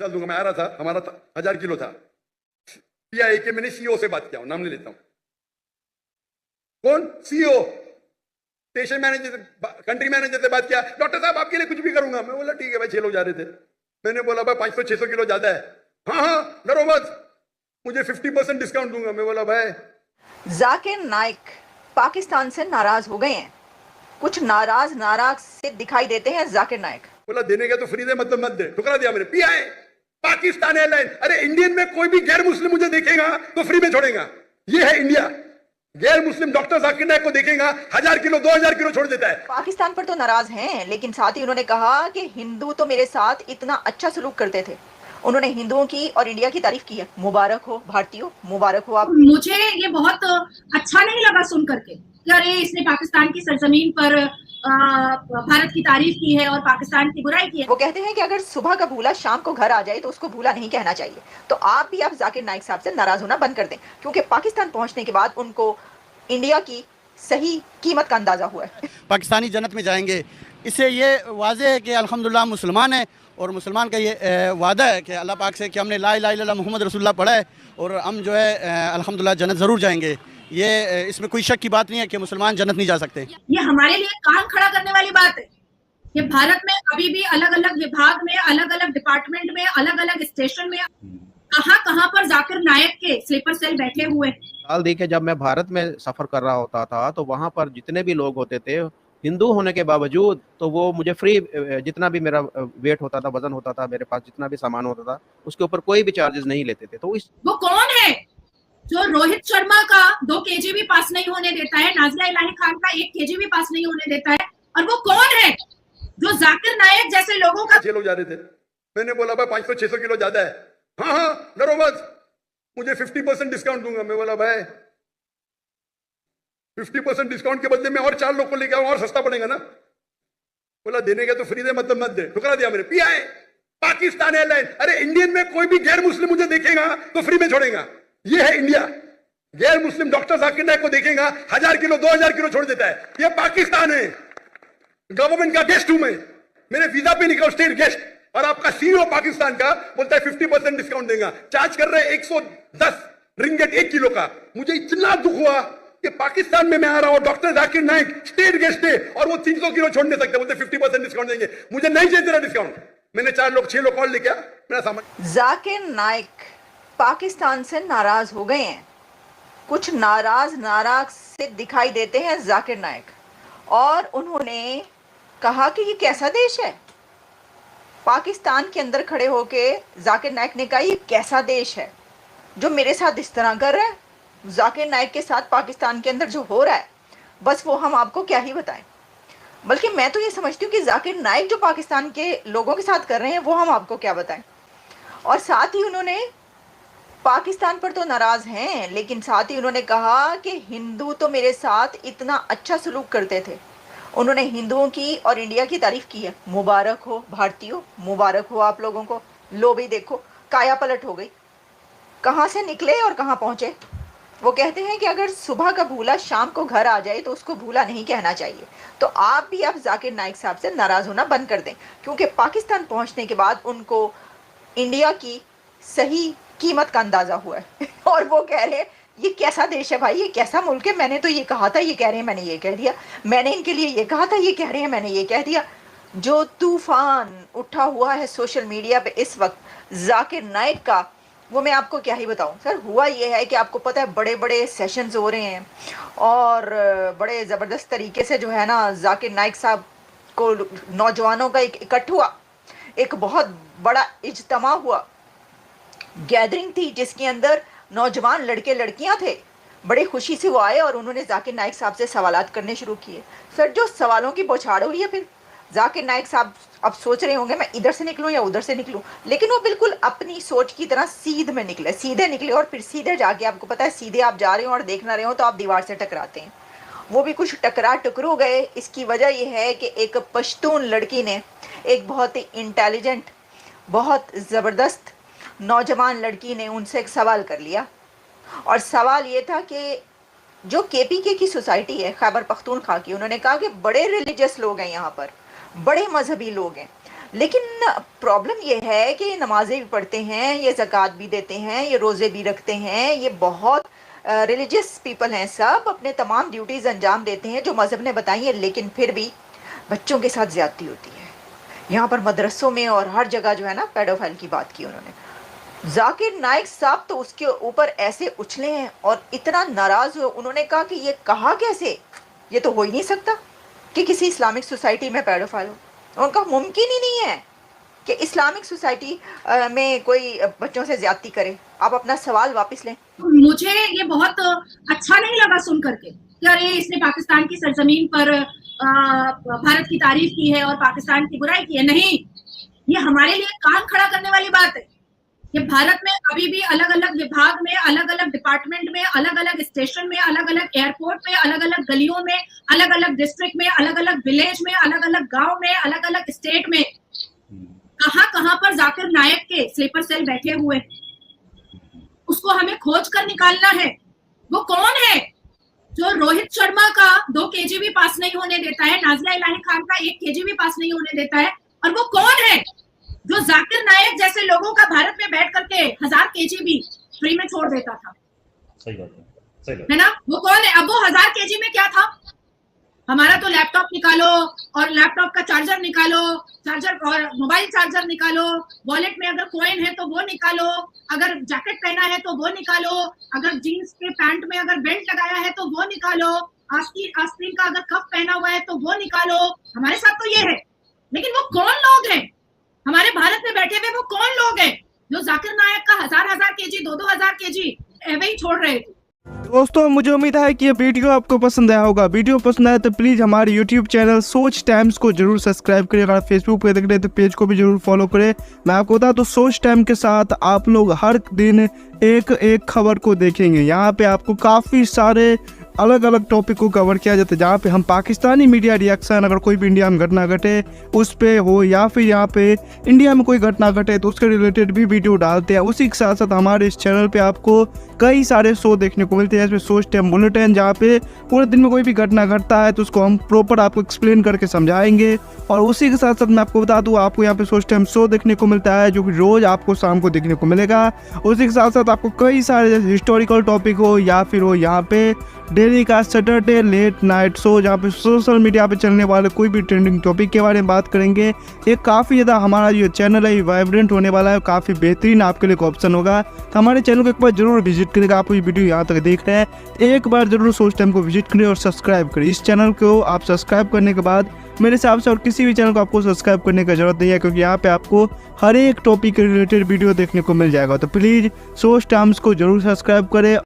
चल दूंगा। मैं आ रहा था, हमारा 1000 किलो था। पीआई के मैंने सीओ से बात किया, नाम नहीं लेता हूं। कौन? CO, station manager, country manager से बात किया। डॉक्टर साहब आपके लिए कुछ भी करूंगा। मैं बोला ठीक है भाई, 6 लोग जा रहे थे। मैंने बोला भाई 500-600 किलो ज्यादा है। हाँ हाँ डरो मत, मुझे 50% डिस्काउंट दूंगा। मैं बोला भाई। जाकिर नाइक पाकिस्तान से नाराज हो गए हैं। कुछ नाराज से दिखाई देते हैं जाकिर नाइक। बोला देने का तो फ्री दे, मतलब मत दे। ठुकरा दिया मैंने। पीआई पाकिस्तान एयरलाइन, अरे इंडियन में कोई भी गैर मुस्लिम मुझे देखेगा तो फ्री में छोड़ेगा। ये है इंडिया। गैर मुस्लिम डॉक्टर जाकिर नाइक को देखेगा, 1000 किलो 2000 किलो छोड़ देता है। पाकिस्तान पर तो नाराज हैं, लेकिन साथ ही उन्होंने कहा कि हिंदू तो मेरे साथ इतना अच्छा सलूक करते थे। उन्होंने हिंदुओं की और इंडिया की तारीफ की है। मुबारक हो भारतीयों, मुबारक हो आप। मुझे ये बहुत अच्छा नहीं लगा सुन करके कि अरे इसने पाकिस्तान की सरजमीन पर भारत की तारीफ की है और पाकिस्तान की बुराई की है। वो कहते हैं कि अगर सुबह का भूला शाम को घर आ जाए तो उसको भूला नहीं कहना चाहिए। तो आप भी आप जाकिर नाइक साहब से नाराज होना बंद कर दें, क्योंकि पाकिस्तान पहुंचने के बाद उनको इंडिया की सही कीमत का अंदाजा हुआ है। पाकिस्तानी जन्नत में जाएंगे, इससे ये वाज़ेह है कि अल्हम्दुलिल्लाह मुसलमान है, और मुसलमान का ये वादा है कि अल्लाह पाक से कि हमने ला इलाहा इल्लल्लाह मुहम्मद रसूलुल्लाह पढ़ा है और हम जो है अल्हम्दुलिल्लाह जन्नत ज़रूर जाएंगे। ये इसमें कोई शक की बात नहीं है कि मुसलमान जन्नत नहीं जा सकते। ये हमारे लिए कान खड़ा करने वाली बात है कि भारत में अभी भी अलग अलग विभाग में, अलग अलग डिपार्टमेंट में, अलग अलग स्टेशन में कहां पर जाकिर नाइक के स्लीपर सेल बैठे हुए। साल देखिए, जब मैं भारत में सफर कर रहा होता था तो वहां पर जितने भी लोग होते थे हिंदू होने के बावजूद, तो वो मुझे फ्री, जितना भी मेरा वेट होता था, वजन होता था, मेरे पास जितना भी सामान होता था, उसके ऊपर कोई भी चार्जेस नहीं लेते थे। तो वो कौन है जो रोहित शर्मा का 2 kg भी पास नहीं होने देता है, नाज़िया इलाही खान का 1 kg भी पास नहीं होने देता है, और वो कौन है जो जाकिर नाइक जैसे लोगों का। 6 लोग जा रहे थे। मैंने बोला भाई 500-600 किलो ज्यादा है। हाँ हाँ डरो मत, मुझे 50% डिस्काउंट दूंगा। मैं बोला भाई 50% डिस्काउंट के बदले में और 4 लोग को लेके आऊं, और सस्ता पड़ेगा ना। बोला देने का तो फ्री दे, मतलब मत दे। ठुकरा दिया मैंने। पीआई पाकिस्तान एयरलाइन, अरे इंडियन में कोई भी गैर मुस्लिम मुझे देखेगा तो फ्री में छोड़ेगा। ये है इंडिया। गैर मुस्लिम डॉक्टर जाकिर नाइक को देखेगा, 1000 किलो 2000 किलो छोड़ देता है। ये पाकिस्तान है। गवर्नमेंट का गेस्ट हूं मैं, मेरे वीजा पे निकला स्टेट गेस्ट, और आपका सीईओ पाकिस्तान का बोलता है 50% डिस्काउंट देगा। चार्ज कर रहे हैं 110 रिंगेट 1 किलो का। मुझे इतना दुख हुआ कि पाकिस्तान में मैं आ रहा हूं, doctor Zakir Naik state guest है, और वो 300 किलो छोड़ नहीं सकते, बोलते 50% डिस्काउंट देंगे। मुझे नहीं चाहिए तेरा डिस्काउंट। मैंने 6 लोग कॉल लेके मेरा सामान। जाकिर नाइक पाकिस्तान से नाराज हो गए हैं। कुछ नाराज से दिखाई देते हैं जाकिर नाइक, और उन्होंने कहा कि ये कैसा देश है। पाकिस्तान के अंदर खड़े होके जाकिर नाइक ने कहा ये कैसा देश है जो मेरे साथ इस तरह कर रहा है। जाकिर नाइक के साथ पाकिस्तान के अंदर जो हो रहा है, बस वो हम आपको क्या ही बताएं। बल्कि मैं तो ये समझती हूँ कि जाकिर नाइक जो पाकिस्तान के लोगों के साथ कर रहे हैं वो हम आपको क्या बताएं। और साथ ही उन्होंने पाकिस्तान पर तो नाराज हैं, लेकिन साथ ही उन्होंने कहा कि हिंदू तो मेरे साथ इतना अच्छा सलूक करते थे। उन्होंने हिंदुओं की और इंडिया की तारीफ की है। मुबारक हो भारतीयों, मुबारक हो आप लोगों को। लो भी देखो, काया पलट हो गई। कहाँ से निकले और कहाँ पहुँचे। वो कहते हैं कि अगर सुबह का भूला शाम को घर आ जाए तो उसको भूला नहीं कहना चाहिए। तो आप भी आप जाकिर नाइक साहब से नाराज होना बंद कर दें, क्योंकि पाकिस्तान पहुंचने के बाद उनको इंडिया की सही कीमत का अंदाजा हुआ है। और वो कह रहे हैं ये कैसा देश है भाई, ये कैसा मुल्क है। मैंने तो ये कहा था, ये कह रहे हैं मैंने ये कह दिया। मैंने इनके लिए ये कहा था, ये कह रहे हैं मैंने ये कह दिया। जो तूफान उठा हुआ है सोशल मीडिया पे इस वक्त जाकिर नाइक का, वो मैं आपको क्या ही बताऊं। सर हुआ ये है कि आपको पता है बड़े बड़े सेशंस हो रहे हैं, और बड़े ज़बरदस्त तरीके से जो है ना जाकिर नाइक साहब को नौजवानों का एक इकट्ठ हुआ, एक बहुत बड़ा इज्तिमा हुआ, गैदरिंग थी जिसके अंदर नौजवान लड़के लड़कियां थे। बड़ी खुशी से वो आए और उन्होंने जाकिर नाइक साहब से सवालात करने शुरू किए। सर जो सवालों की बौछार हुई है, फिर जाकिर नाइक साहब अब सोच रहे होंगे मैं इधर से निकलूं या उधर से निकलूं, लेकिन वो बिल्कुल अपनी सोच की तरह सीधे निकले, और फिर सीधे जाके आपको पता है सीधे आप जा रहे हो और देख ना रहे हो तो आप दीवार से टकराते हैं। वो भी कुछ टकरो गए। इसकी वजह यह है कि एक पश्तून लड़की ने, एक बहुत ही इंटेलिजेंट, बहुत ज़बरदस्त नौजवान लड़की ने उनसे एक सवाल कर लिया, और सवाल ये था कि जो केपीके की सोसाइटी है खैबर पख्तूनख्वा की, उन्होंने कहा कि बड़े रिलीजियस लोग हैं यहाँ पर, बड़े मजहबी लोग हैं, लेकिन प्रॉब्लम ये है कि ये नमाजें भी पढ़ते हैं, ये ज़कात भी देते हैं, ये रोज़े भी रखते हैं, ये बहुत रिलीजियस पीपल हैं, सब अपने तमाम ड्यूटीज़ अंजाम देते हैं जो मज़हब ने बताई है, लेकिन फिर भी बच्चों के साथ ज़्यादती होती है। यहाँ पर मदरसों में और हर जगह जो है ना, पेडोफाइल की बात की उन्होंने। जाकिर नाइक साहब तो उसके ऊपर ऐसे उछले हैं और इतना नाराज़ हुए, उन्होंने कहा कि ये कहा कैसे, ये तो हो ही नहीं सकता कि किसी इस्लामिक सोसाइटी में पेडोफाइल हो। उनका मुमकिन ही नहीं है कि इस्लामिक सोसाइटी में कोई बच्चों से ज्यादती करे। आप अपना सवाल वापस लें। मुझे ये बहुत अच्छा नहीं लगा सुन करके कि अरे इसने पाकिस्तान की सरजमीन पर भारत की तारीफ की है और पाकिस्तान की बुराई की है। नहीं, ये हमारे लिए कान खड़ा करने वाली बात है। ये भारत में अभी भी अलग अलग विभाग में, अलग अलग डिपार्टमेंट में, अलग अलग स्टेशन में, अलग अलग एयरपोर्ट में, अलग अलग गलियों में, अलग अलग डिस्ट्रिक्ट में, अलग अलग विलेज में, अलग अलग गांव में, अलग अलग स्टेट में कहां पर जाकिर नायक के स्लीपर सेल बैठे हुए, उसको हमें खोज कर निकालना है। वो कौन है जो रोहित शर्मा का 2 kg भी पास नहीं होने देता है, नाजिया इलाही खान का 1 kg भी पास नहीं होने देता है, और वो कौन है जो जाकिर नायक जैसे लोगों का भारत में बैठ करके 1000 kg भी फ्री में छोड़ देता था। सही बात है, सही बात है ना? वो कौन है? अब वो 1000 kg में क्या था? हमारा तो लैपटॉप निकालो और लैपटॉप का चार्जर निकालो, चार्जर और मोबाइल चार्जर निकालो, वॉलेट में अगर कॉइन है तो वो निकालो, अगर जैकेट पहना है तो वो निकालो, अगर जीन्स के पैंट में अगर बेल्ट लगाया है तो वो निकालो, आस्तीन का अगर कफ पहना हुआ है तो वो निकालो। हमारे साथ तो ये है, लेकिन वो कौन लोग हैं हमारे भारत में बैठे हुए? वो कौन लोग हैं जो जाकिर नायक का 1000 kg 2000 kg ऐसे ही छोड़ रहे थे? दोस्तों, मुझे उम्मीद है कि ये वीडियो आपको पसंद आया होगा। वीडियो पसंद आया तो प्लीज़ हमारे YouTube चैनल सोच टाइम्स को जरूर सब्सक्राइब करें। अगर फेसबुक पे देख रहे हैं तो पेज को भी जरूर फॉलो करें। मैं आपको बता तो सोच टाइम के साथ आप लोग हर दिन एक खबर को देखेंगे। यहाँ पे आपको काफ़ी सारे अलग अलग टॉपिक को कवर किया जाता है, जहाँ पे हम पाकिस्तानी मीडिया रिएक्शन, अगर कोई भी इंडिया में घटना घटे उस पे हो, या फिर यहाँ पे इंडिया में कोई घटना घटे तो उसके रिलेटेड भी वीडियो डालते हैं। उसी के साथ साथ हमारे इस चैनल पे आपको कई सारे शो देखने को मिलते हैं, इसमें सोच टाइम बुलेटिन, जहाँ पे पूरे दिन में कोई भी घटना घटता है तो उसको हम प्रॉपर आपको एक्सप्लेन करके समझाएंगे। और उसी के साथ साथ मैं आपको बता दूँ, आपको यहाँ पे सोच टाइम शो देखने को मिलता है जो कि रोज़ आपको शाम को देखने को मिलेगा। उसी के साथ साथ आपको कई सारे जैसे हिस्टोरिकल टॉपिक हो या फिर हो यहाँ पे डेली का सैटरडे लेट नाइट शो, जहाँ पे सोशल मीडिया पे चलने वाले कोई भी ट्रेंडिंग टॉपिक के बारे में बात करेंगे। ये काफ़ी ज़्यादा हमारा जो चैनल है वाइब्रेंट होने वाला है, काफ़ी बेहतरीन आपके लिए एक ऑप्शन होगा। तो हमारे चैनल को एक बार जरूर विजिट करेगा। आप ये वीडियो यहाँ तक देख रहे हैं, एक बार जरूर सोच टाइम को विजिट करें और सब्सक्राइब करें। इस चैनल को आप सब्सक्राइब करने के बाद मेरे हिसाब से और किसी भी चैनल को आपको सब्सक्राइब करने की जरूरत नहीं है, क्योंकि यहाँ पे आपको हर एक टॉपिक के रिलेटेड वीडियो देखने को मिल जाएगा। तो प्लीज़ सोच टाइम्स को जरूर सब्सक्राइब करें।